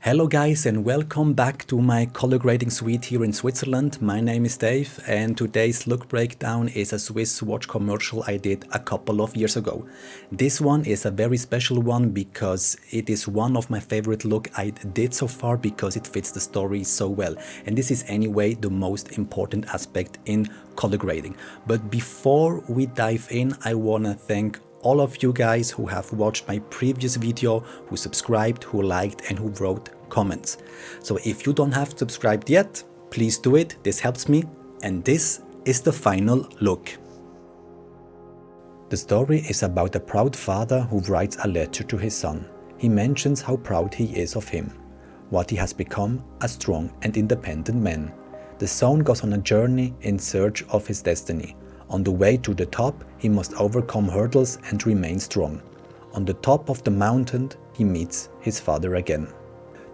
Hello guys and welcome back to my color grading suite here in Switzerland. My name is Dave and today's look breakdown is a Swiss watch commercial I did a couple of years ago. This one is a very special one because it is one of my favorite look I did so far because it fits the story so well. And this is anyway the most important aspect in color grading. But before we dive in, I wanna thank all of you guys who have watched my previous video, who subscribed, who liked and who wrote comments. So if you don't have subscribed yet, please do it, this helps me, and this is the final look. The story is about a proud father who writes a letter to his son. He mentions how proud he is of him, what he has become, a strong and independent man. The son goes on a journey in search of his destiny. On the way to the top, he must overcome hurdles and remain strong. On the top of the mountain, he meets his father again.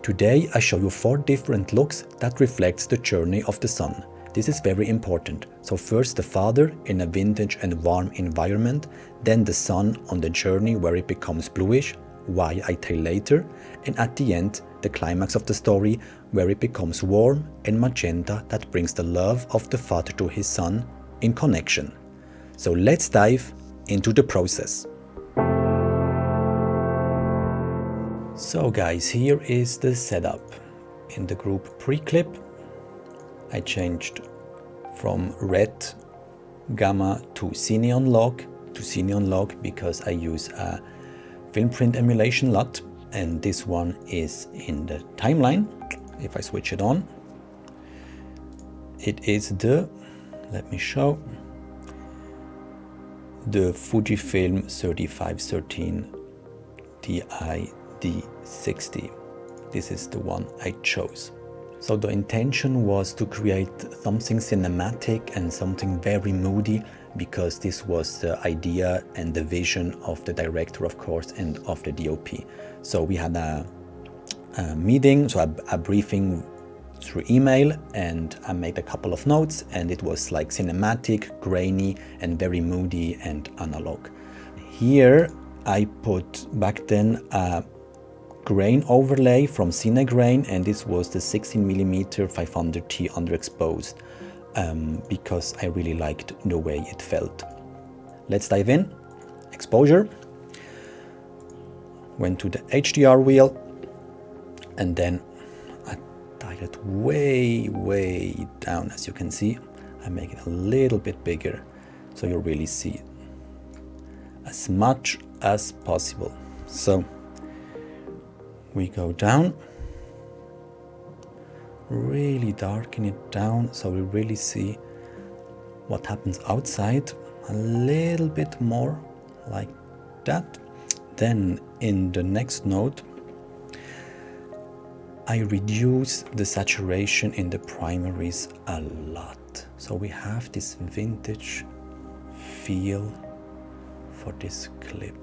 Today I show you 4 different looks that reflects the journey of the son. This is very important. So first the father in a vintage and warm environment, then the son on the journey where it becomes bluish, why I tell later, and at the end the climax of the story where it becomes warm and magenta that brings the love of the father to his son in connection. So let's dive into the process. So guys, here is the setup. In the group pre-clip, I changed from red gamma to Xenon log because I use a film print emulation LUT, and this one is in the timeline. If I switch it on, it is the, let me show, the Fujifilm 3513 D60. This is the one I chose. So the intention was to create something cinematic and something very moody because this was the idea and the vision of the director, of course, and of the DOP. So we had a meeting, so a briefing through email, and I made a couple of notes, and it was like cinematic, grainy and very moody and analog. Here I put back then a grain overlay from Cinegrain, and this was the 16mm 500T underexposed because I really liked the way it felt. Let's dive in. Exposure. Went to the HDR wheel and then it way down. As you can see, I make it a little bit bigger so you really see as much as possible. So we go down, really darken it down so we really see what happens outside, a little bit more like that. Then in the next node I reduce the saturation in the primaries a lot. So we have this vintage feel for this clip.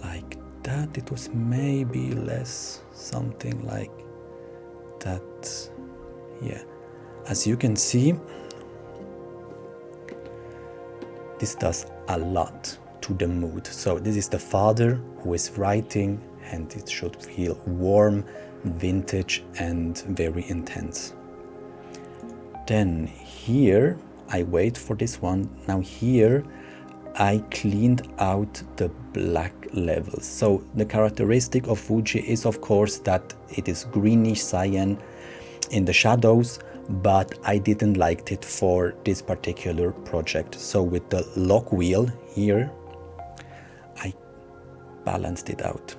Like that, it was maybe less, something like that. Yeah, as you can see, this does a lot to the mood. So this is the father who is writing, and it should feel warm, vintage and very intense. Then here I wait for this one. Now here I cleaned out the black levels. So the characteristic of Fuji is of course that it is greenish cyan in the shadows, but I didn't like it for this particular project. So with the lock wheel here I balanced it out.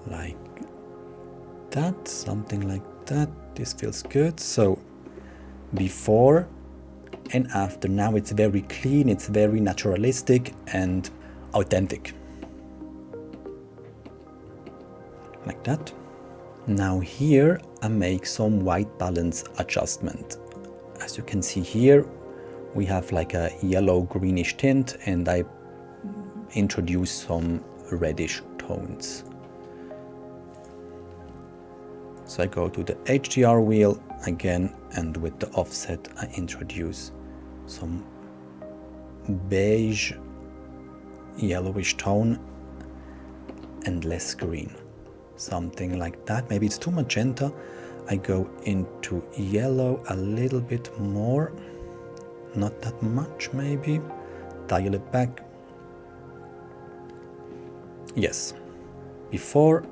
Like that, something like that. This feels good. So before and after, now it's very clean, it's very naturalistic and authentic. Like that. Now here I make some white balance adjustment. As you can see here, we have like a yellow greenish tint, and I introduce some reddish tones. So I go to the HDR wheel again, and with the offset I introduce some beige yellowish tone and less green. Something like that. Maybe it's too magenta. I go into yellow a little bit more. Not that much, maybe. Dial it back. Yes. Before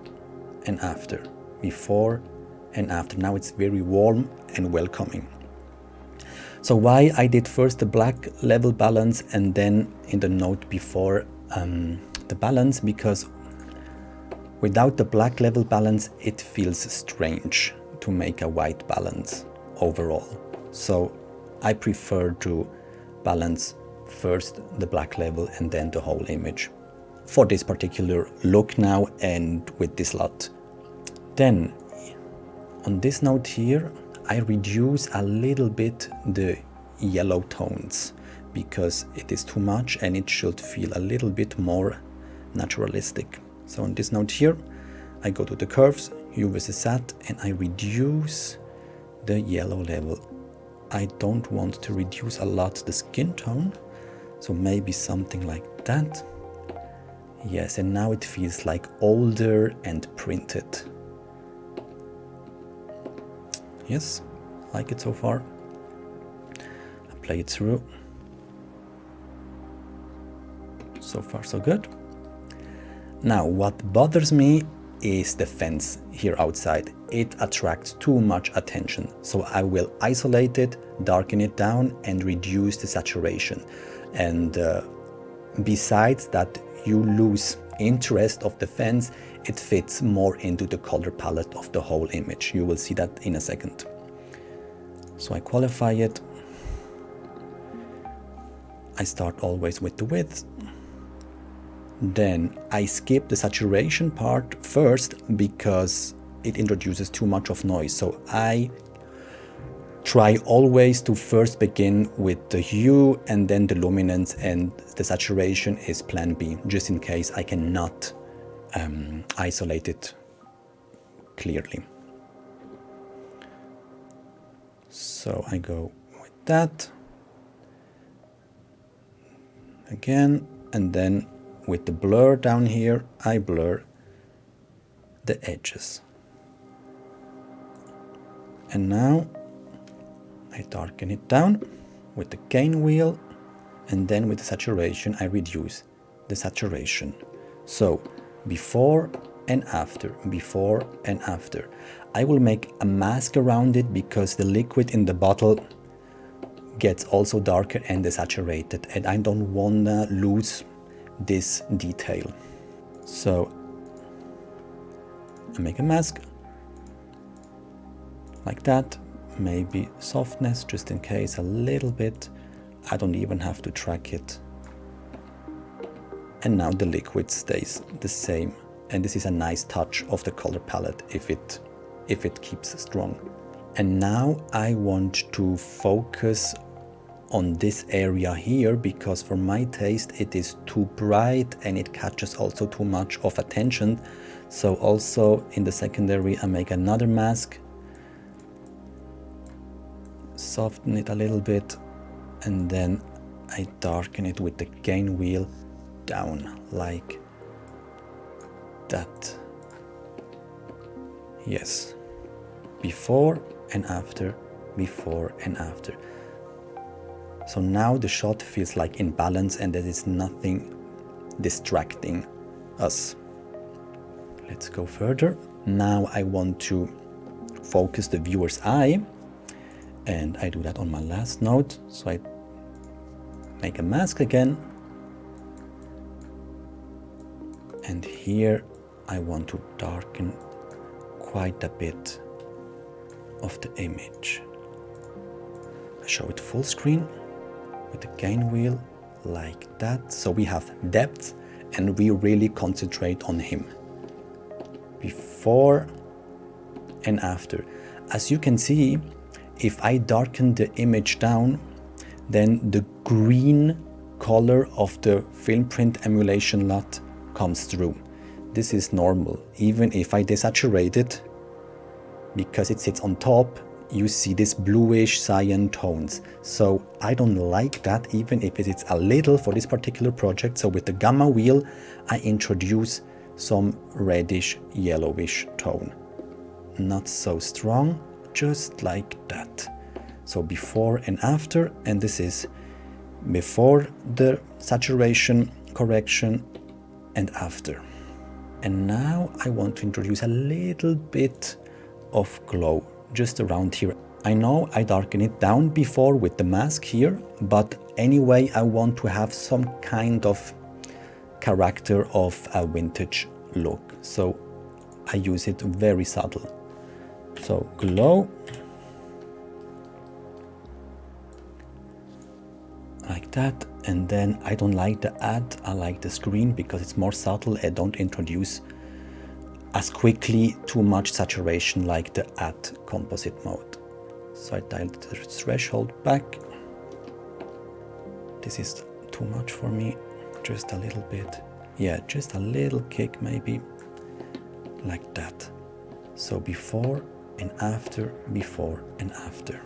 and after. Before and after. Now it's very warm and welcoming. So why I did first the black level balance and then in the note before the balance? Because without the black level balance, it feels strange to make a white balance overall. So I prefer to balance first the black level and then the whole image for this particular look now and with this lot. Then on this note here, I reduce a little bit the yellow tones because it is too much and it should feel a little bit more naturalistic. So on this note here, I go to the curves, U versus Z, and I reduce the yellow level. I don't want to reduce a lot the skin tone, so maybe something like that. Yes, and now it feels like older and printed. Yes, like it so far. I play it through. So far so good. Now what bothers me is the fence here outside. It attracts too much attention. So I will isolate it, darken it down and reduce the saturation. And besides that, you lose interest of the fence. It fits more into the color palette of the whole image. You will see that in a second. So I qualify it. I start always with the width. Then I skip the saturation part first because it introduces too much of noise. So I try always to first begin with the hue and then the luminance, and the saturation is plan B, just in case I cannot isolate it clearly. So I go with that again, and then with the blur down here, I blur the edges. And now I darken it down with the gain wheel, and then with the saturation I reduce the saturation. So before and after, before and after. I will make a mask around it because the liquid in the bottle gets also darker and desaturated, and I don't wanna lose this detail. So I make a mask like that, maybe softness just in case a little bit. I don't even have to track it. And now the liquid stays the same, and this is a nice touch of the color palette if it keeps strong. And now I want to focus on this area here because for my taste it is too bright and it catches also too much of attention. So also in the secondary I make another mask, soften it a little bit, and then I darken it with the gain wheel down like that. Yes, before and after, before and after. So now the shot feels like in balance and there is nothing distracting us. Let's go further. Now I want to focus the viewer's eye, and I do that on my last note. So I make a mask again, and here I want to darken quite a bit of the image. I show it full screen with the gain wheel like that, so we have depth and we really concentrate on him. Before and after. As you can see, if I darken the image down, then the green color of the film print emulation lot comes through. This is normal. Even if I desaturate it, because it sits on top, you see this bluish cyan tones. So I don't like that, even if it is a little for this particular project. So with the gamma wheel, I introduce some reddish yellowish tone. Not so strong, just like that. So before and after, and this is before the saturation correction and after. And now I want to introduce a little bit of glow just around here. I know I darken it down before with the mask here, but anyway I want to have some kind of character of a vintage look. So I use it very subtle. So glow, like that. And then I don't like the add, I like the screen because it's more subtle and don't introduce as quickly too much saturation like the add composite mode. So I dial the threshold back. This is too much for me, just a little bit. Yeah, just a little kick maybe, like that. So before and after, before and after.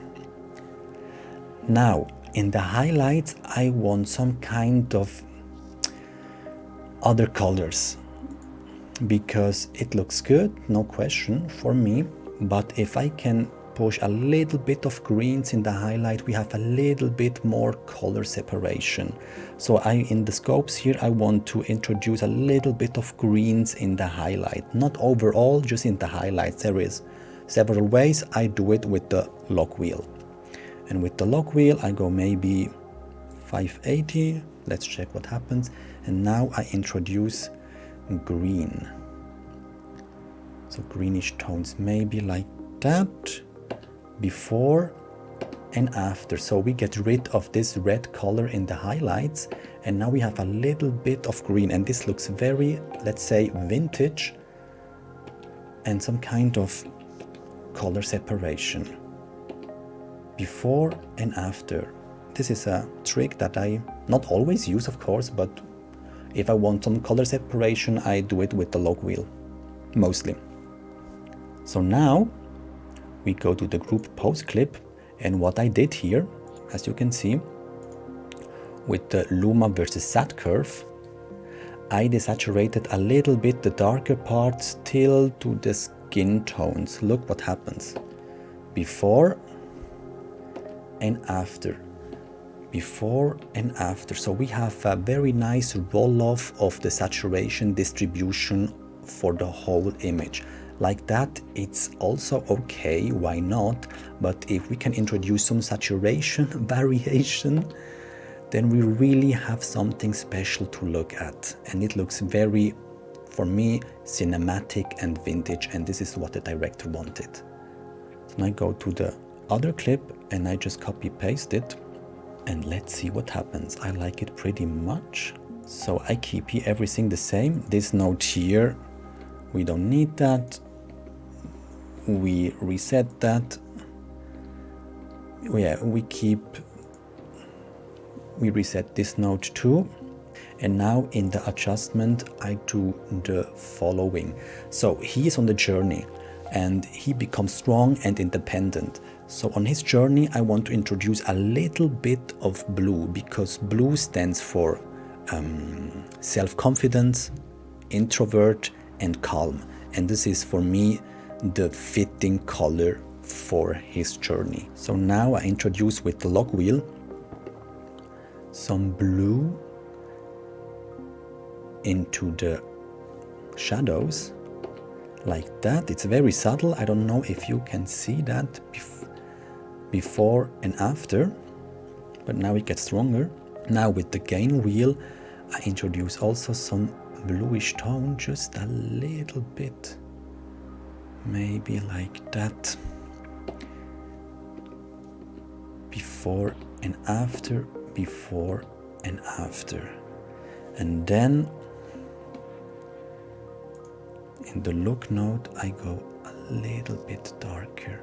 Now, in the highlights, I want some kind of other colors because it looks good, no question for me. But if I can push a little bit of greens in the highlight, we have a little bit more color separation. So in the scopes here, I want to introduce a little bit of greens in the highlight, not overall, just in the highlights. There is several ways. I do it with the lock wheel. And with the lock wheel, I go maybe 580. Let's check what happens. And now I introduce green. So greenish tones, maybe like that, before and after. So we get rid of this red color in the highlights. And now we have a little bit of green. And this looks very, let's say, vintage and some kind of color separation. Before and after. This is a trick that I not always use, of course, but if I want some color separation, I do it with the log wheel, mostly. So now we go to the group pose clip, and what I did here, as you can see, with the Luma versus Sat curve, I desaturated a little bit the darker parts till to the skin tones. Look what happens. Before and after, before and after. So we have a very nice roll-off of the saturation distribution for the whole image. Like that, it's also okay, why not? But if we can introduce some saturation variation, then we really have something special to look at. And it looks very, for me, cinematic and vintage, and this is what the director wanted. So now I go to the other clip and I just copy paste it, and let's see what happens. I like it pretty much, so I keep here everything the same. This note here, we don't need that. We reset that. Yeah, we reset this note too. And now in the adjustment, I do the following. So he is on the journey and he becomes strong and independent. So on his journey, I want to introduce a little bit of blue, because blue stands for self-confidence, introvert, and calm. And this is for me the fitting color for his journey. So now I introduce with the log wheel some blue into the shadows, like that. It's very subtle. I don't know if you can see that before and after, but now it gets stronger. Now with the gain wheel, I introduce also some bluish tone, just a little bit, maybe like that. Before and after, before and after. And then in the look node, I go a little bit darker,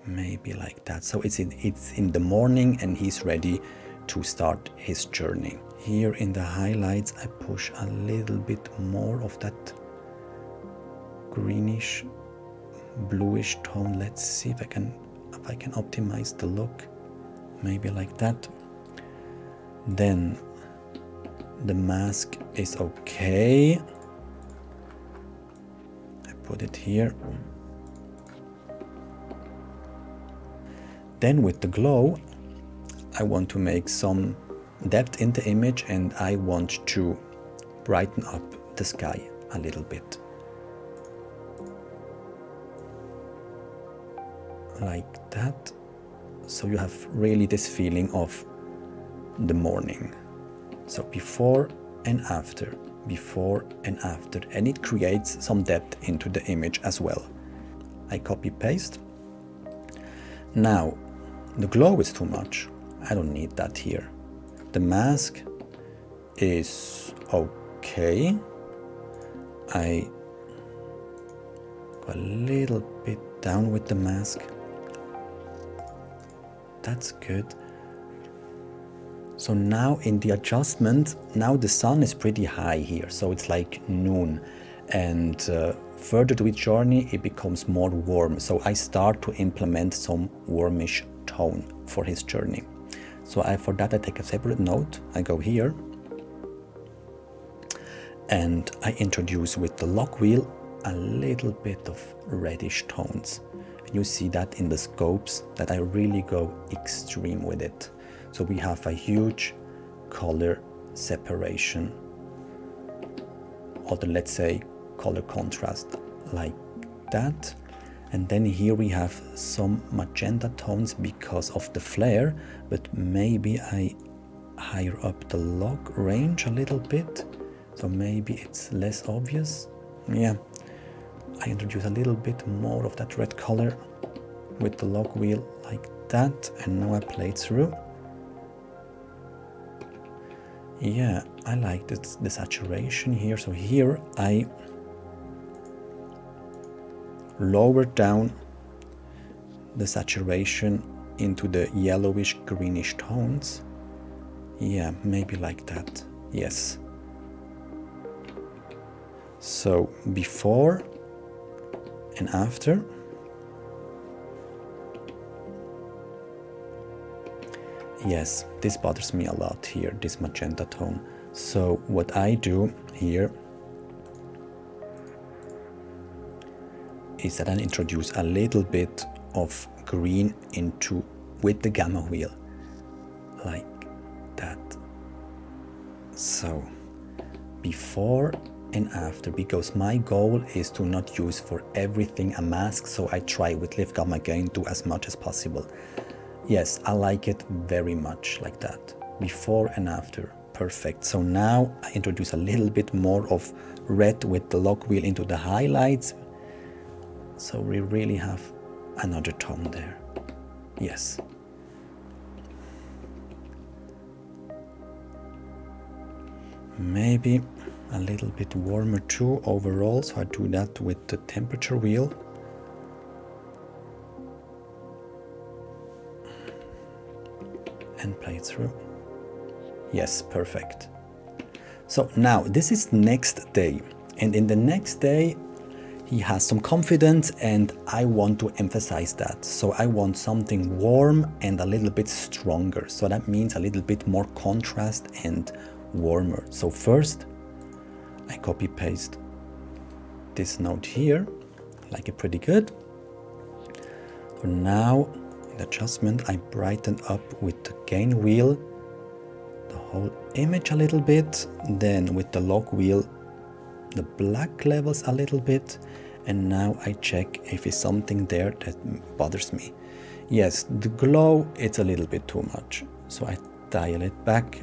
maybe like that. So it's in the morning and he's ready to start his journey. Here in the highlights, I push a little bit more of that greenish, bluish tone. Let's see if I can I can optimize the look, maybe like that. Then the mask is okay. I put it here. Then with the glow, I want to make some depth in the image, and I want to brighten up the sky a little bit. Like that. So you have really this feeling of the morning. So before and after, before and after, and it creates some depth into the image as well. I copy paste. Now the glow is too much. I don't need that here. The mask is okay. I go a little bit down with the mask. That's good. So now in the adjustment, now the sun is pretty high here, so it's like noon, and further to its journey it becomes more warm, so I start to implement some warmish tone for his journey. So for that I take a separate note. I go here and I introduce with the lock wheel a little bit of reddish tones. You see that in the scopes, that I really go extreme with it. So we have a huge color separation, or the, let's say, color contrast like that. And then here we have some magenta tones because of the flare, but maybe I higher up the lock range a little bit, so maybe it's less obvious. Yeah, I introduce a little bit more of that red color with the lock wheel like that, and now I play it through. Yeah, I like the saturation here. So here I lower down the saturation into the yellowish greenish tones. Yeah, maybe like that. Yes. So before and after. Yes, this bothers me a lot here, this magenta tone. So what I do here is that I introduce a little bit of green into with the gamma wheel, like that. So before and after, because my goal is to not use for everything a mask, so I try with lift gamma gain do as much as possible. Yes, I like it very much like that. Before and after, perfect. So now I introduce a little bit more of red with the lock wheel into the highlights. So we really have another tone there. Yes. Maybe a little bit warmer too overall, so I do that with the temperature wheel. And play it through. Yes, perfect. So now this is next day, and in the next day he has some confidence, and I want to emphasize that. So I want something warm and a little bit stronger. So that means a little bit more contrast and warmer. So first I copy paste this note here, like it pretty good. So now in adjustment I brighten up with the gain wheel the whole image a little bit, then with the lock wheel the black levels a little bit, and now I check if it's something there that bothers me. Yes, the glow, it's a little bit too much, so I dial it back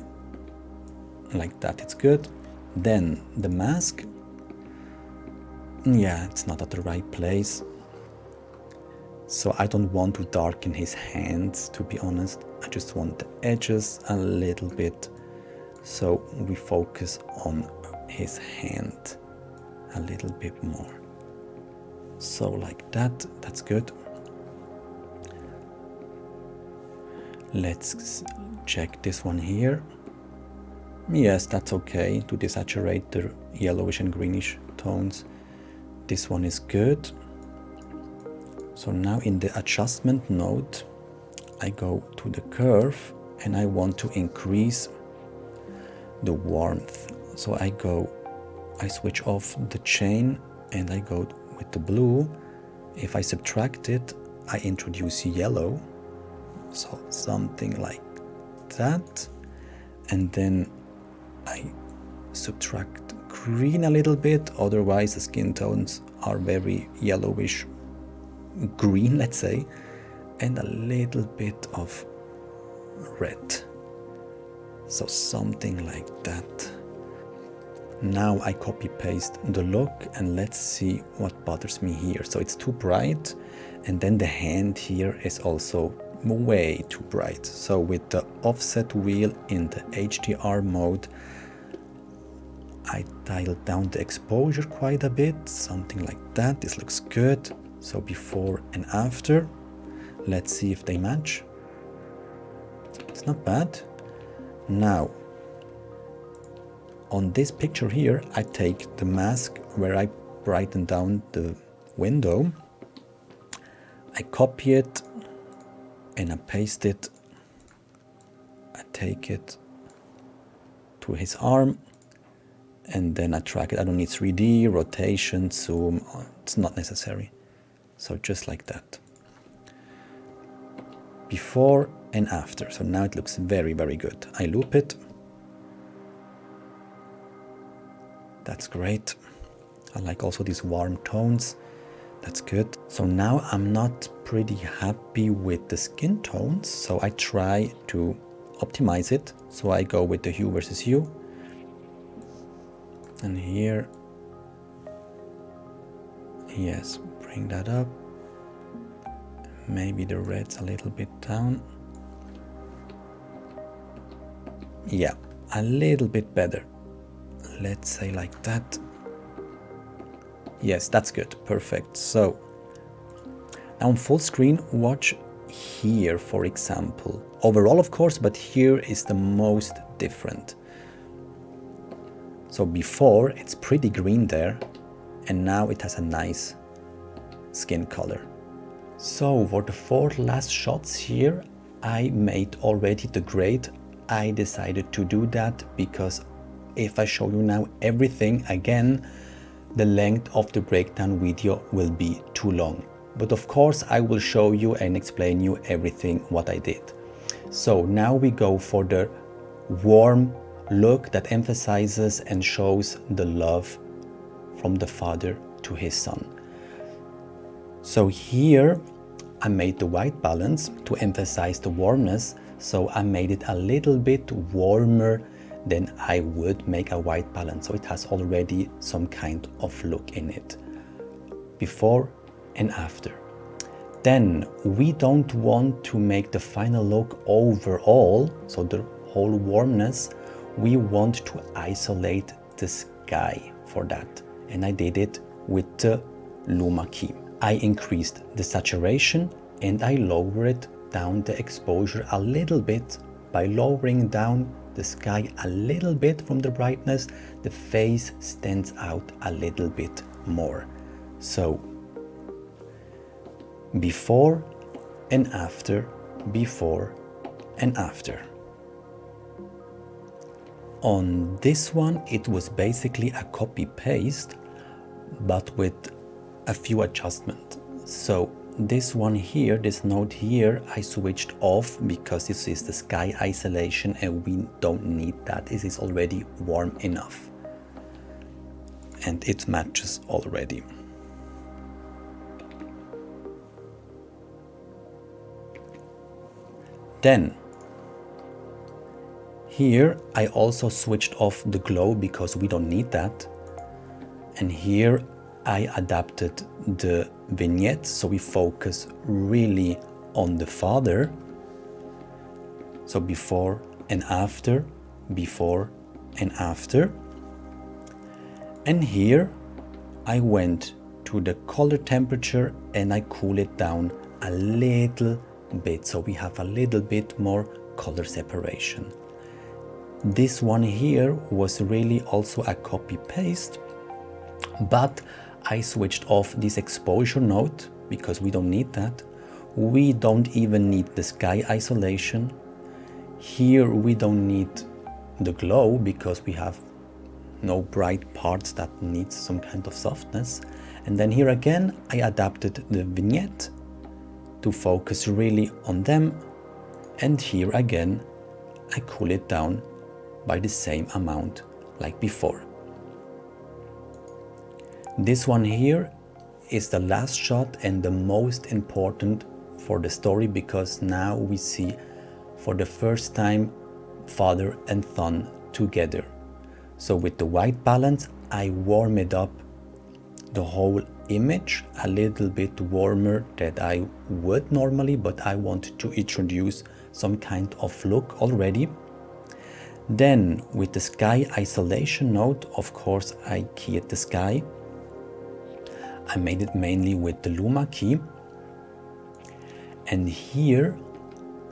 like that. It's good. Then the mask, yeah, it's not at the right place, so I don't want to darken his hands, to be honest. I just want the edges a little bit, so we focus on his hand a little bit more. So like that, that's good. Let's check this one here. Yes, that's okay to desaturate the yellowish and greenish tones. This one is good. So now in the adjustment node, I go to the curve and I want to increase the warmth. So I switch off the chain and I go with the blue. If I subtract it, I introduce yellow. So something like that. And then I subtract green a little bit, otherwise the skin tones are very yellowish green, let's say, and a little bit of red. So something like that. Now I copy paste the look and let's see what bothers me here. So it's too bright, and then the hand here is also way too bright. So with the offset wheel in the HDR mode, I dialed down the exposure quite a bit, something like that. This looks good. So before and after, let's see if they match. It's not bad. Now, on this picture here, I take the mask where I brighten down the window. I copy it and I paste it. I take it to his arm and then I track it. I don't need 3D, rotation, zoom, it's not necessary. So just like that. Before and after. So now it looks very, very good. I loop it. That's great. I like also these warm tones. That's good. So now I'm not pretty happy with the skin tones. So I try to optimize it. So I go with the hue versus hue. And here, yes, bring that up. Maybe the red's a little bit down. Yeah, a little bit better. Let's say like that. Yes, that's good. Perfect. So now on full screen, watch here, for example. Overall, of course, but here is the most different. So before, it's pretty green there, and now it has a nice skin color. So for the 4 last shots here, I made already the grade. I decided to do that because if I show you now everything again, the length of the breakdown video will be too long. But of course, I will show you and explain you everything what I did. So now we go for the warm look that emphasizes and shows the love from the father to his son. So here I made the white balance to emphasize the warmness. So I made it a little bit warmer than I would make a white balance. So it has already some kind of look in it. Before and after. Then we don't want to make the final look overall, so the whole warmness. We want to isolate the sky for that. And I did it with the Luma key. I increased the saturation and I lowered down the exposure a little bit. By lowering down the sky a little bit from the brightness, the face stands out a little bit more. So before and after, before and after. On this one, it was basically a copy paste, but with a few adjustments. So this one here, this node here, I switched off because this is the sky isolation and we don't need that. This is already warm enough. And it matches already. Then, here I also switched off the glow because we don't need that. And here I adapted the vignette so we focus really on the father. So before and after, before and after. And here I went to the color temperature and I cool it down a little bit so we have a little bit more color separation. This one here was really also a copy paste, but I switched off this exposure node because we don't need that. We don't even need the sky isolation. Here we don't need the glow because we have no bright parts that needs some kind of softness. And then here again, I adapted the vignette to focus really on them. And here again, I cool it down by the same amount like before. This one here is the last shot and the most important for the story, because now we see for the first time father and son together. So with the white balance, I warm it up the whole image a little bit warmer than I would normally, but I want to introduce some kind of look already. Then with the sky isolation node, of course I keyed the sky. I made it mainly with the Luma key. And here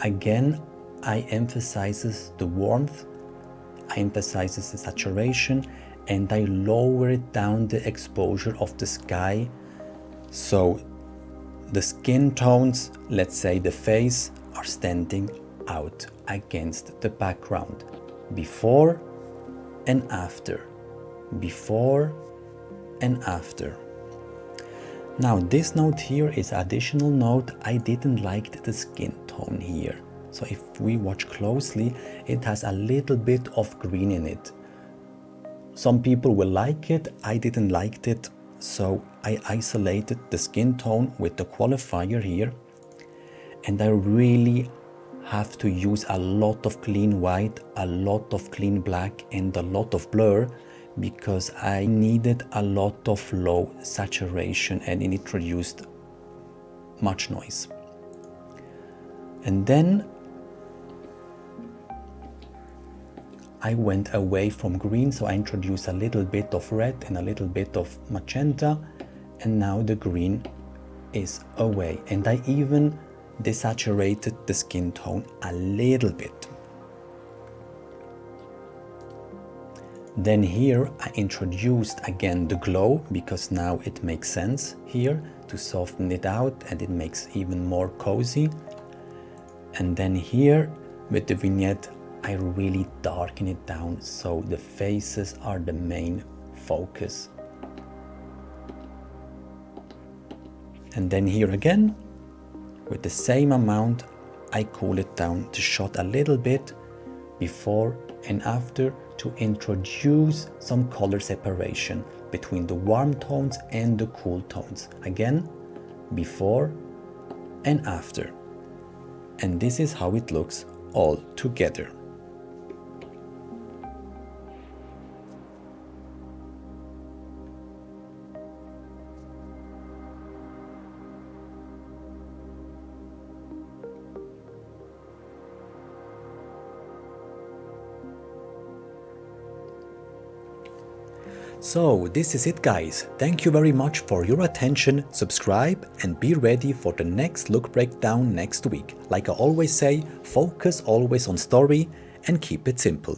again I emphasizes the warmth, I emphasizes the saturation, and I lower it down the exposure of the sky. So the skin tones, let's say the face, are standing out against the background. Before and after. Before and after. Now this node here is additional node. I didn't like the skin tone here. So if we watch closely, it has a little bit of green in it. Some people will like it, I didn't like it. So I isolated the skin tone with the qualifier here. And I really have to use a lot of clean white, a lot of clean black, and a lot of blur, because I needed a lot of low saturation and it introduced much noise. And then I went away from green, so I introduced a little bit of red and a little bit of magenta, and now the green is away. And I even desaturated the skin tone a little bit. Then here I introduced again the glow, because now it makes sense here to soften it out and it makes even more cozy. And then here with the vignette I really darken it down so the faces are the main focus. And then here again with the same amount I cool it down the shot a little bit before and after, to introduce some color separation between the warm tones and the cool tones. Again, before and after. And this is how it looks all together. So this is it guys, thank you very much for your attention, subscribe and be ready for the next look breakdown next week. Like I always say, focus always on story and keep it simple.